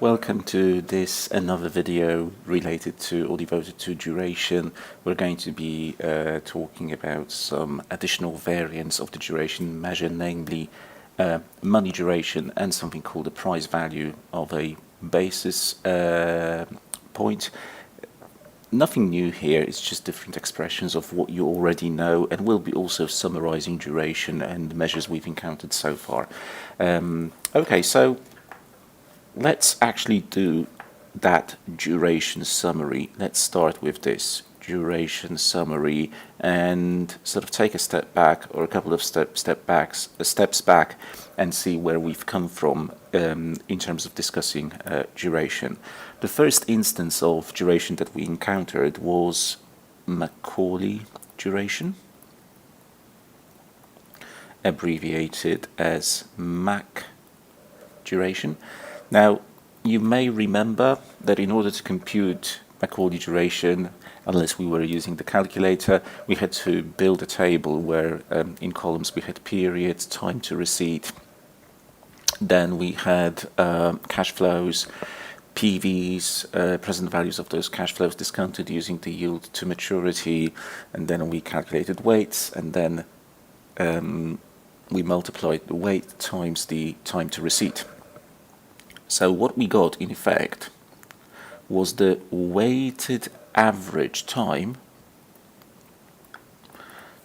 Welcome to this another video related to or devoted to duration. We're going to be talking about some additional variants of the duration measure, namely money duration and something called the price value of a basis point. Nothing new here, it's just different expressions of what you already know, and we'll be also summarizing duration and measures we've encountered so far. Okay, so let's actually do that duration summary. Let's start with this duration summary and sort of take a step back, or a couple of steps back, and see where we've come from in terms of discussing duration. The first instance of duration that we encountered was Macaulay duration, abbreviated as MAC duration. Now, you may remember that in order to compute Macaulay duration, unless we were using the calculator, we had to build a table where in columns we had periods, time to receipt, then we had cash flows, PVs, present values of those cash flows discounted using the yield to maturity, and then we calculated weights, and then we multiplied the weight times the time to receipt. So what we got in effect was the weighted average time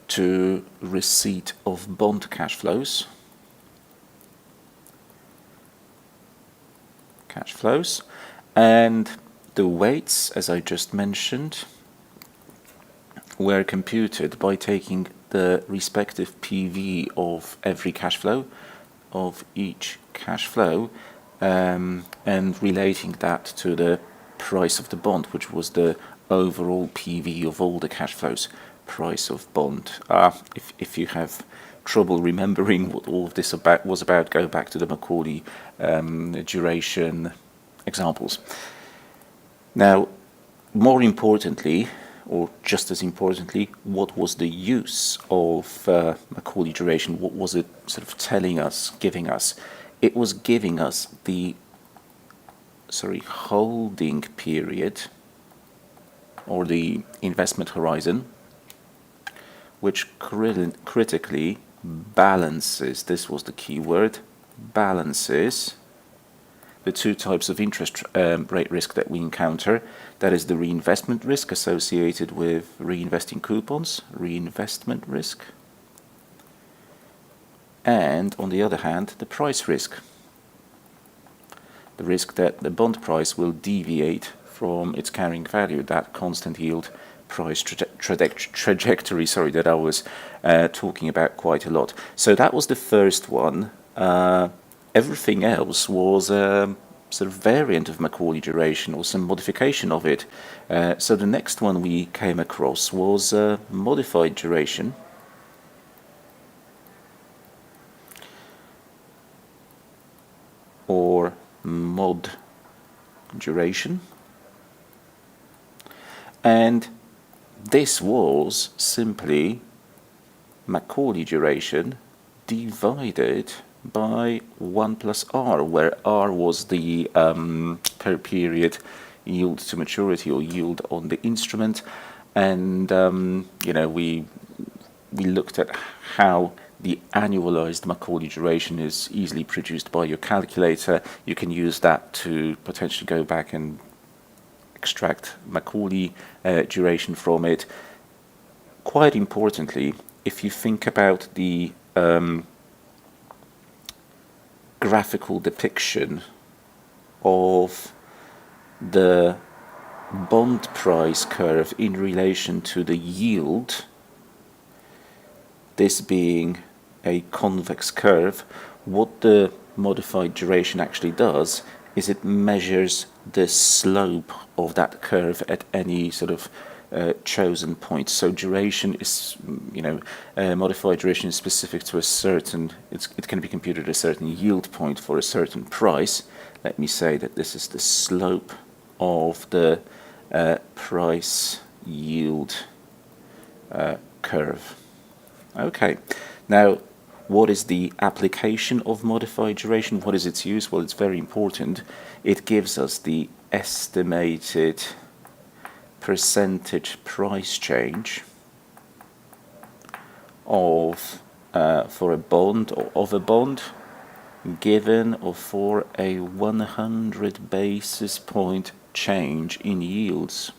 to receipt of bond cash flows, and the weights, as I just mentioned, were computed by taking the respective PV of every cash flow, of each cash flow, and relating that to the price of the bond, which was the overall PV of all the cash flows, price of bond. If you have trouble remembering what all of this was about, go back to the Macaulay duration examples. Now, more importantly, or just as importantly, what was the use of Macaulay duration? What was it sort of telling us, giving us? It was giving us the holding period, or the investment horizon, which critically balances, this was the key word, balances the two types of interest rate risk that we encounter. That is the reinvestment risk associated with reinvesting coupons, reinvestment risk, and on the other hand, the price risk, the risk that the bond price will deviate from its carrying value, that constant yield price trajectory, that I was talking about quite a lot. So that was the first one. Everything else was a sort of variant of Macaulay duration, or some modification of it. So the next one we came across was modified duration, or mod duration, and this was simply Macaulay duration divided by 1 plus R, where R was the per period yield to maturity, or yield on the instrument, and we looked at how the annualized Macaulay duration is easily produced by your calculator. You can use that to potentially go back and extract Macaulay duration from it. Quite importantly, if you think about the graphical depiction of the bond price curve in relation to the yield, this being a convex curve, what the modified duration actually does is it measures the slope of that curve at any sort of chosen point. So duration is, modified duration is specific to a certain, it can be computed at a certain yield point for a certain price. Let me say that this is the slope of the price yield curve. Okay, now what is the application of modified duration? What is its use? Well, it's very important. It gives us the estimated percentage price change of for a bond or of a bond given or for a 100 basis point change in yields,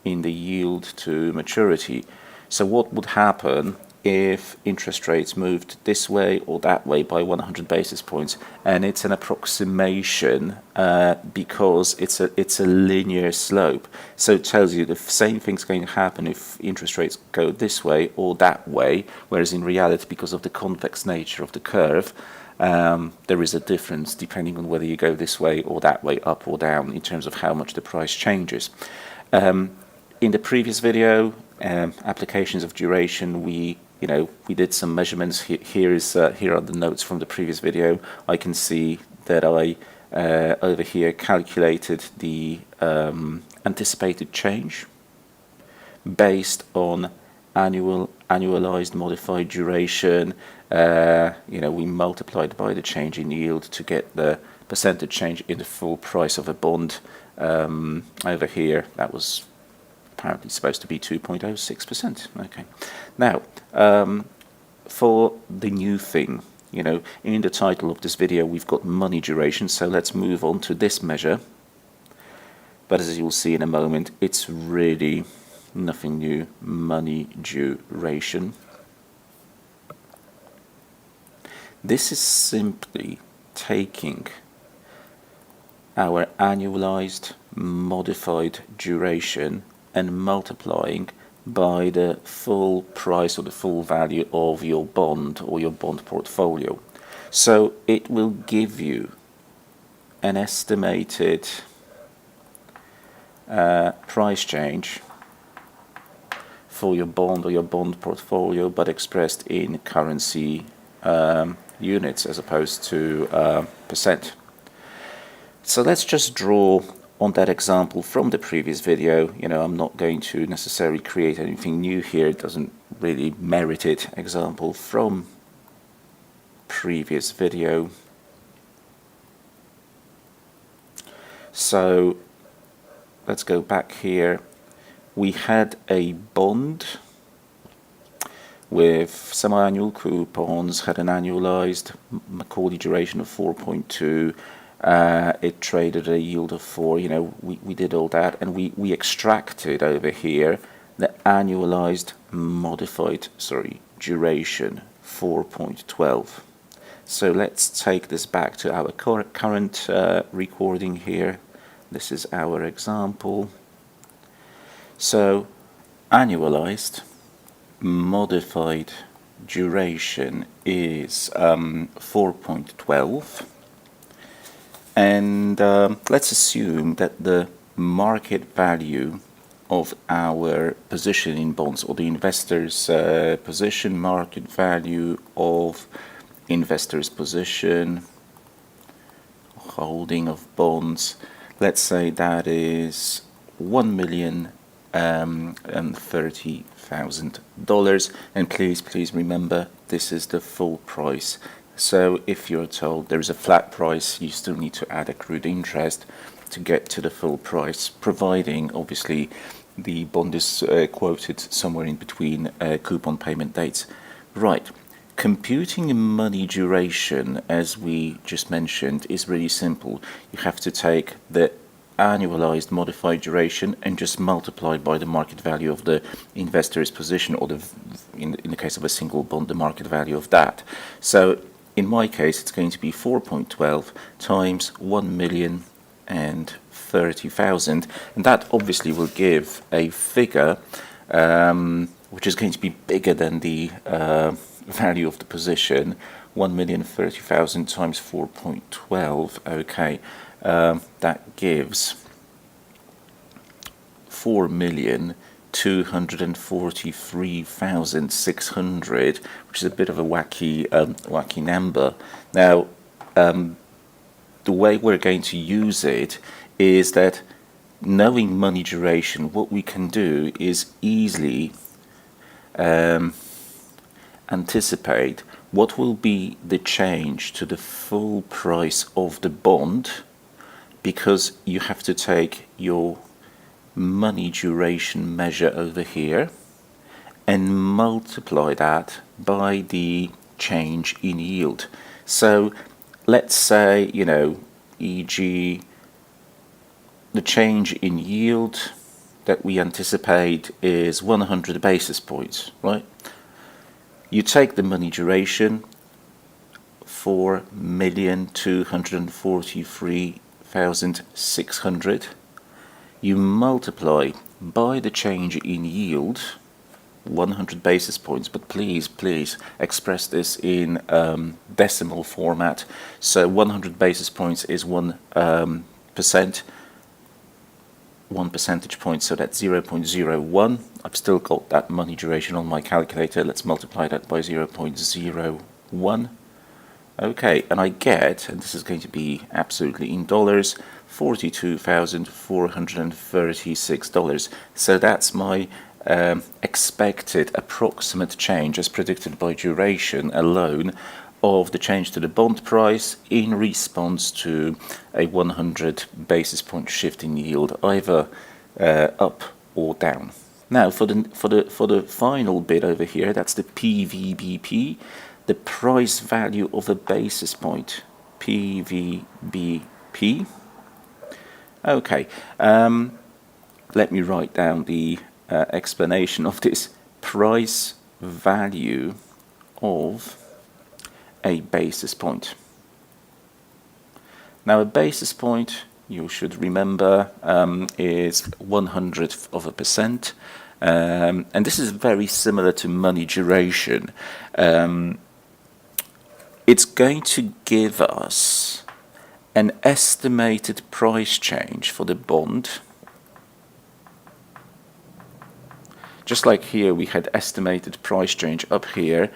in the yield to maturity. So what would happen if interest rates moved this way or that way by 100 basis points? And it's an approximation because it's a linear slope. So it tells you the same thing's going to happen if interest rates go this way or that way, whereas in reality, because of the convex nature of the curve, there is a difference depending on whether you go this way or that way, up or down, in terms of how much the price changes. In the previous video, applications of duration, we did some measurements. Here are the notes from the previous video. I can see that I over here calculated the anticipated change based on annualized modified duration. We multiplied by the change in yield to get the percentage change in the full price of a bond. Over here, that was apparently supposed to be 2.06%. Okay. Now, for the new thing, in the title of this video, we've got money duration, so let's move on to this measure. But as you'll see in a moment, it's really nothing new. Money duration. This is simply taking our annualized modified duration and multiplying by the full price or the full value of your bond or your bond portfolio. So it will give you an estimated price change for your bond or your bond portfolio, but expressed in currency units as opposed to percent. So let's just draw on that example from the previous video. I'm not going to necessarily create anything new here. It doesn't really merit it. Example from previous video. So let's go back here. We had a bond with semi-annual coupons, had an annualized Macaulay duration of 4.2. It traded a yield of 4. We did all that, and we extracted over here the annualized modified duration 4.12. So let's take this back to our current recording here. This is our example. So annualized modified duration is 4.12. And let's assume that the market value of our position in bonds, or the investor's position, market value of investor's position, holding of bonds, let's say that is $1,030,000. And please remember, this is the full price. So if you're told there is a flat price, you still need to add accrued interest to get to the full price, providing obviously the bond is quoted somewhere in between coupon payment dates. Right. Computing money duration, as we just mentioned, is really simple. You have to take the annualized modified duration and just multiply by the market value of the investor's position, or in the case of a single bond, the market value of that. So in my case, it's going to be 4.12 times 1,030,000, and that obviously will give a figure which is going to be bigger than the value of the position. 1,030,000 times 4.12. Okay, that gives 4,243,600, which is a bit of a wacky number. Now, the way we're going to use it is that, knowing money duration, what we can do is easily anticipate what will be the change to the full price of the bond, because you have to take your money duration measure over here and multiply that by the change in yield. So let's say, e.g., the change in yield that we anticipate is 100 basis points, right? You take the money duration, 4,243,600. You multiply by the change in yield, 100 basis points, but please express this in decimal format. So 100 basis points is 1%. 1 percentage point, so that's 0.01. I've still got that money duration on my calculator. Let's multiply that by 0.01. Okay, and I get, and this is going to be absolutely in dollars, $42,436. So that's my expected approximate change as predicted by duration alone of the change to the bond price in response to a 100 basis point shift in yield, either up or down. Now for the final bit over here, that's the PVBP, the price value of a basis point, PVBP. Okay, let me write down the explanation of this price value of a basis point. Now a basis point, you should remember, is 1/100th of a percent, and this is very similar to money duration. It's going to give us an estimated price change for the bond. Just like here, we had estimated price change up here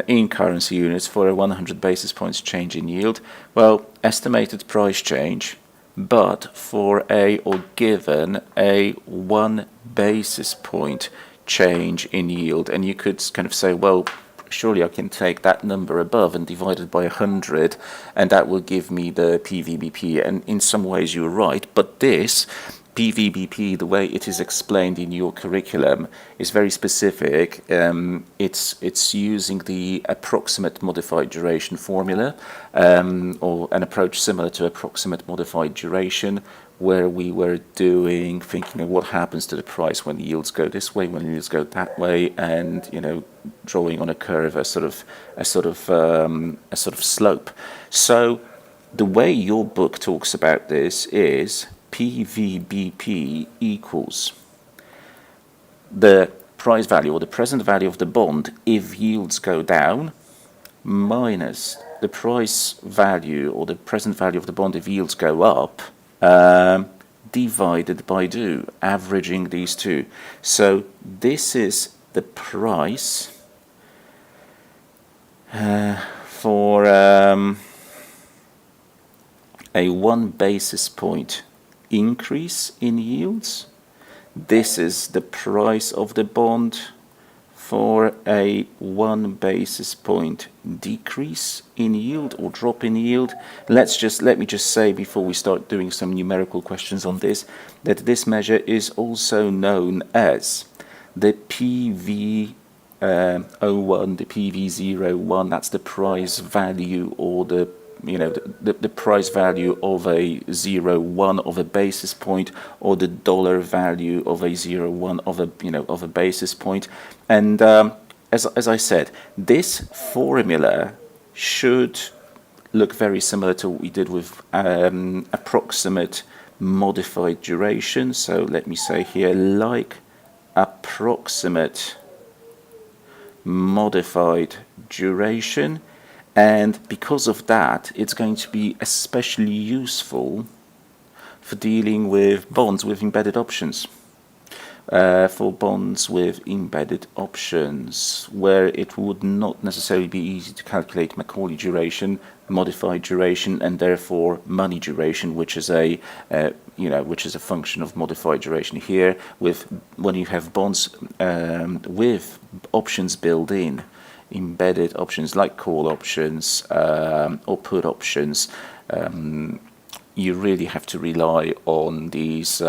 in currency units for a 100 basis points change in yield. Well, estimated price change, but for a or given a 1 basis point change in yield. And you could kind of say, well, surely I can take that number above and divide it by 100, and that will give me the PVBP. And in some ways you're right, but this PVBP, the way it is explained in your curriculum, is very specific. It's using the approximate modified duration formula, or an approach similar to approximate modified duration, where we were thinking of what happens to the price when the yields go this way, when the yields go that way, and drawing on a curve a sort of slope. So the way your book talks about this is PVBP equals the price value or the present value of the bond if yields go down minus the price value or the present value of the bond if yields go up, divided by 2, averaging these two. So this is the price for a 1 basis point increase in yields. This is the price of the bond for a 1 basis point decrease in yield or drop in yield. Let me just say before we start doing some numerical questions on this, that this measure is also known as the PV01, the PV01. That's the price value or the price value of a 0.1 of a basis point, or the dollar value of a 0.1 of a basis point. And as I said, this formula should look very similar to what we did with approximate modified duration. So let me say here, like approximate modified duration. And because of that, it's going to be especially useful for dealing with bonds with embedded options. For bonds with embedded options, where it would not necessarily be easy to calculate Macaulay duration, modified duration, and therefore money duration, which is a which is a function of modified duration here, with when you have bonds with options built in, embedded options like call options or put options, you really have to rely on these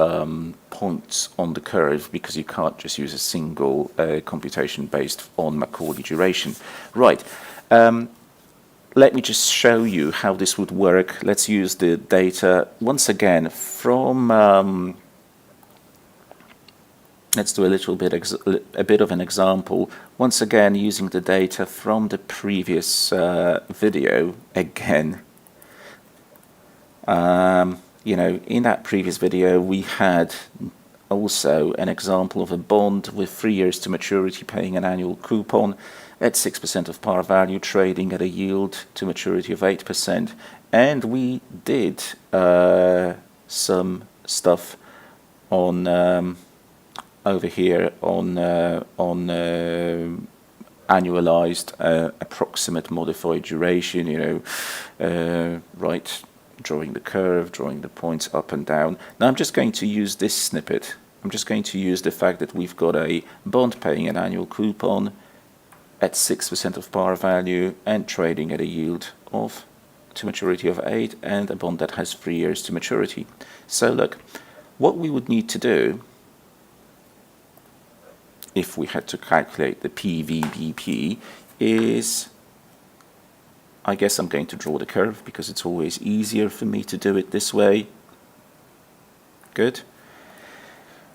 points on the curve, because you can't just use a single computation based on Macaulay duration. Right. Let me just show you how this would work. Let's use the data once again from. Let's do a bit of an example. Once again, using the data from the previous video again. In that previous video, we had also an example of a bond with 3 years to maturity, paying an annual coupon at 6% of par value, trading at a yield to maturity of 8%. And we did some stuff on over here on annualized approximate modified duration, right, drawing the curve, drawing the points up and down. Now I'm just going to use this snippet. I'm just going to use the fact that we've got a bond paying an annual coupon at 6% of par value and trading at a yield of to maturity of 8, and a bond that has 3 years to maturity. So look, what we would need to do if we had to calculate the PVBP is, I guess I'm going to draw the curve because it's always easier for me to do it this way. Good.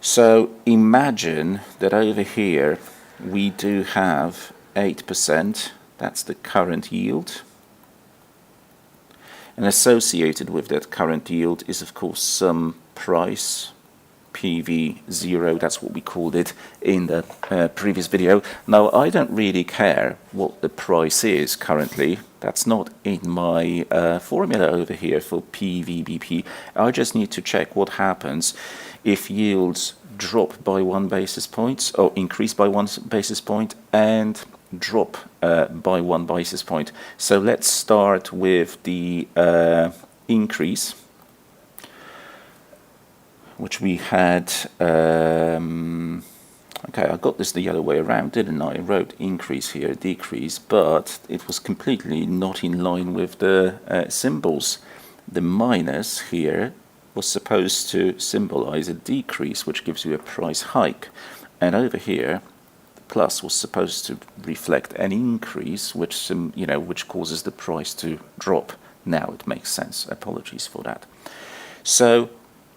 So imagine that over here we do have 8%, that's the current yield. And associated with that current yield is of course some price, PV0, that's what we called it in the previous video. Now I don't really care what the price is currently, that's not in my formula over here for PVBP. I just need to check what happens if yields drop by 1 basis point, or increase by 1 basis point, and drop by 1 basis point. So let's start with the increase, which we had, okay, I got this the other way around, didn't I? I wrote increase here, decrease, but it was completely not in line with the symbols. The minus here was supposed to symbolize a decrease, which gives you a price hike, and over here the plus was supposed to reflect an increase, which which causes the price to drop. Now it makes sense. Apologies for that. So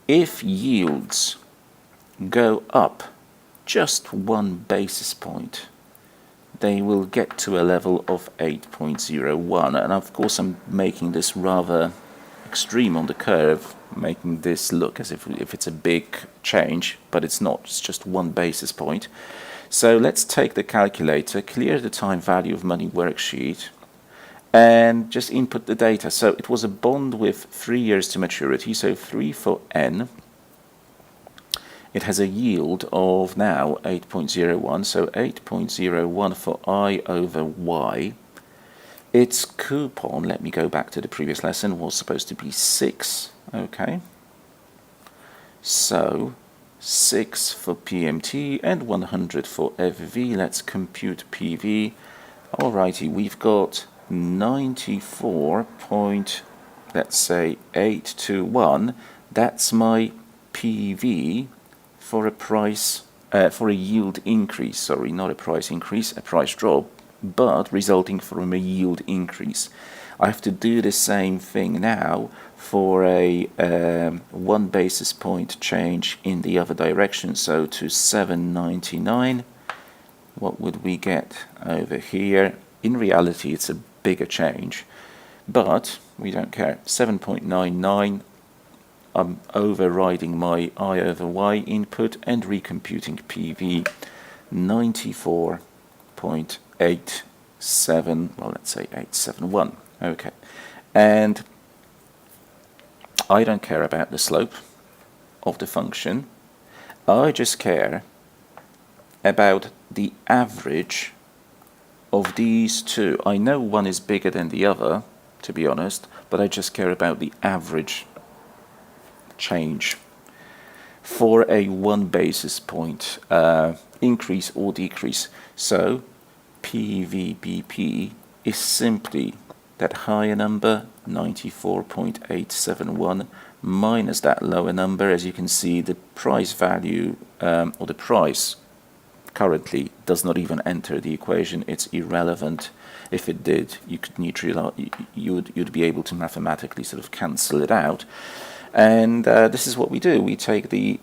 if yields go up just 1 basis point, they will get to a level of 8.01. And of course I'm making this rather extreme on the curve, making this look as if it's a big change, but it's not, it's just 1 basis point. So let's take the calculator, clear the time value of money worksheet, and just input the data. So it was a bond with 3 years to maturity, so 3 for N. It has a yield of now 8.01, so 8.01 for I over Y. Its coupon, let me go back to the previous lesson, was supposed to be 6, okay. So 6 for PMT and 100 for FV. Let's compute PV. Alrighty, we've got 94 point, let's say 821. That's my PV for a price, for a yield increase. Sorry, not a price increase, a price drop, but resulting from a yield increase. I have to do the same thing now for a 1 basis point change in the other direction, so to 7.99. What would we get over here? In reality it's a bigger change, but we don't care. 7.99. I'm overriding my I over Y input and recomputing PV. 94.87, well, let's say 871. Okay, and I don't care about the slope of the function. I just care about the average of these two. I know one is bigger than the other, to be honest, but I just care about the average change for a 1 basis point increase or decrease. So PVBP is simply that higher number, 94.871, minus that lower number. As you can see, the price value or the price currently does not even enter the equation. It's irrelevant. If it did, you could neutralize. You'd be able to mathematically sort of cancel it out. And this is what we do. We take the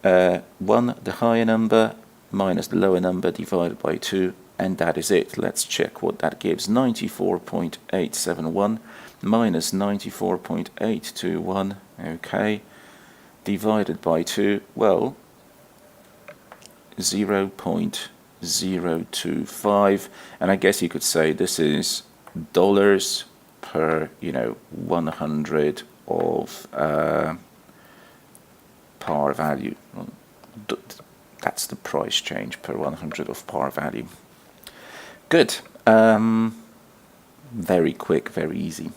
the higher number, minus the lower number divided by 2, and that is it. Let's check what that gives. 94.871 minus 94.821, okay, divided by 2, well, 0.025, and I guess you could say this is dollars per 100 of par value. That's the price change per 100 of par value. Good. Very quick, very easy.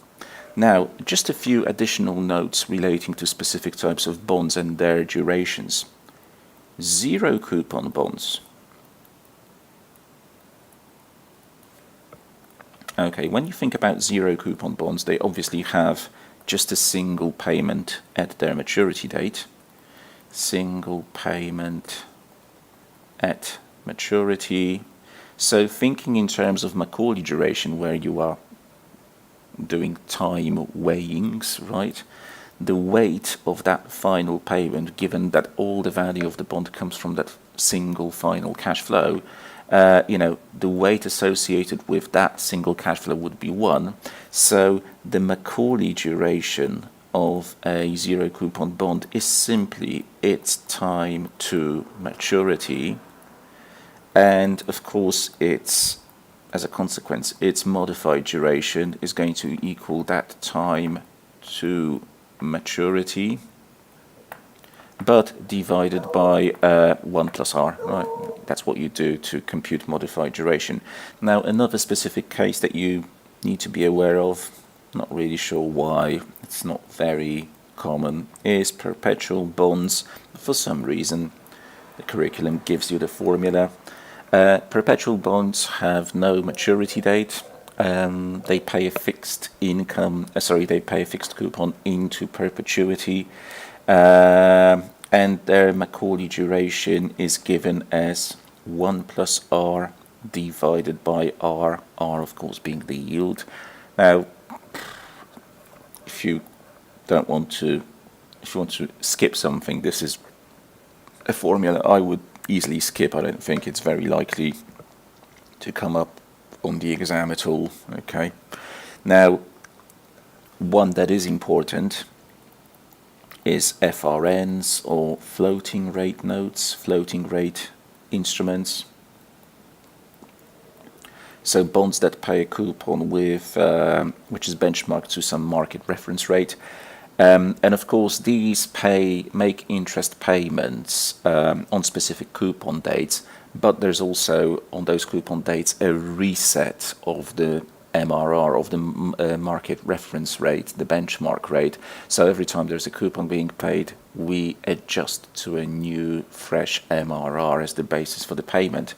Now, just a few additional notes relating to specific types of bonds and their durations. Zero coupon bonds. Okay, when you think about zero coupon bonds, they obviously have just a single payment at their maturity date. Single payment at maturity. So thinking in terms of Macaulay duration, where you are doing time weighings, right? The weight of that final payment, given that all the value of the bond comes from that single final cash flow, the weight associated with that single cash flow would be 1. So the Macaulay duration of a zero coupon bond is simply its time to maturity, and of course its, as a consequence, its modified duration is going to equal that time to maturity, but divided by 1 plus r, right? That's what you do to compute modified duration. Now, another specific case that you need to be aware of, not really sure why, it's not very common, is perpetual bonds. For some reason, the curriculum gives you the formula. Perpetual bonds have no maturity date. They pay a fixed income, they pay a fixed coupon into perpetuity, and their Macaulay duration is given as 1 plus r divided by r, of course being the yield. Now, if you want to skip something, this is a formula I would easily skip. I don't think it's very likely to come up on the exam at all. Okay. Now, one that is important is FRNs, or floating rate notes, floating rate instruments. So bonds that pay a coupon with which is benchmarked to some market reference rate. And of course, these make interest payments on specific coupon dates, but there's also on those coupon dates a reset of the MRR, of the market reference rate, the benchmark rate. So every time there's a coupon being paid, we adjust to a new fresh MRR as the basis for the payment.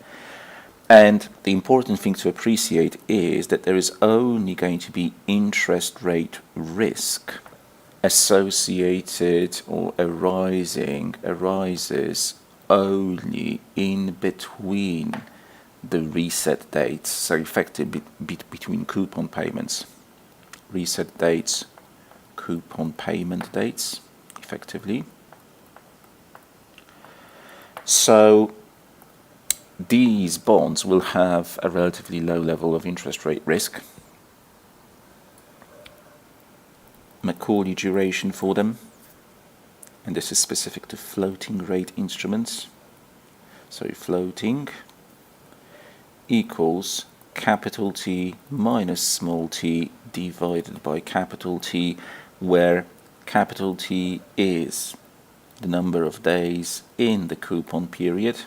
And the important thing to appreciate is that there is only going to be interest rate risk associated or arises only in between the reset dates, so effectively between coupon payments. Reset dates, coupon payment dates, effectively. So these bonds will have a relatively low level of interest rate risk. Macaulay duration for them, and this is specific to floating rate instruments. So floating equals capital T minus small t divided by capital T, where capital T is the number of days in the coupon period,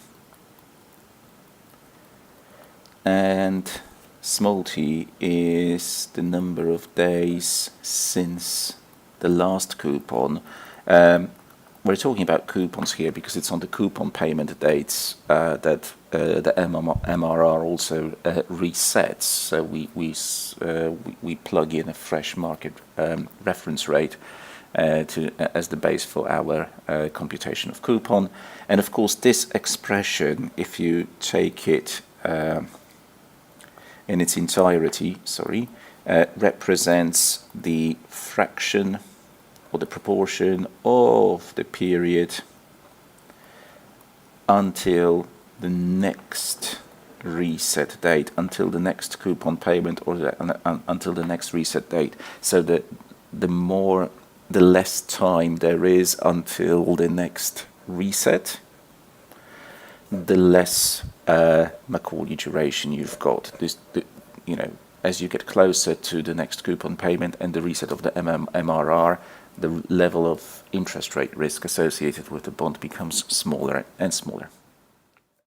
and small t is the number of days since the last coupon. we're talking about coupons here because it's on the coupon payment dates that the MRR also resets. So we plug in a fresh market reference rate as the base for our computation of coupon. And of course, this expression, if you take it in its entirety, represents the fraction or the proportion of the period until the next reset date, until the next coupon payment, or until the next reset date. So the less time there is until the next reset, the less Macaulay duration you've got. As you get closer to the next coupon payment and the reset of the MRR, the level of interest rate risk associated with the bond becomes smaller and smaller.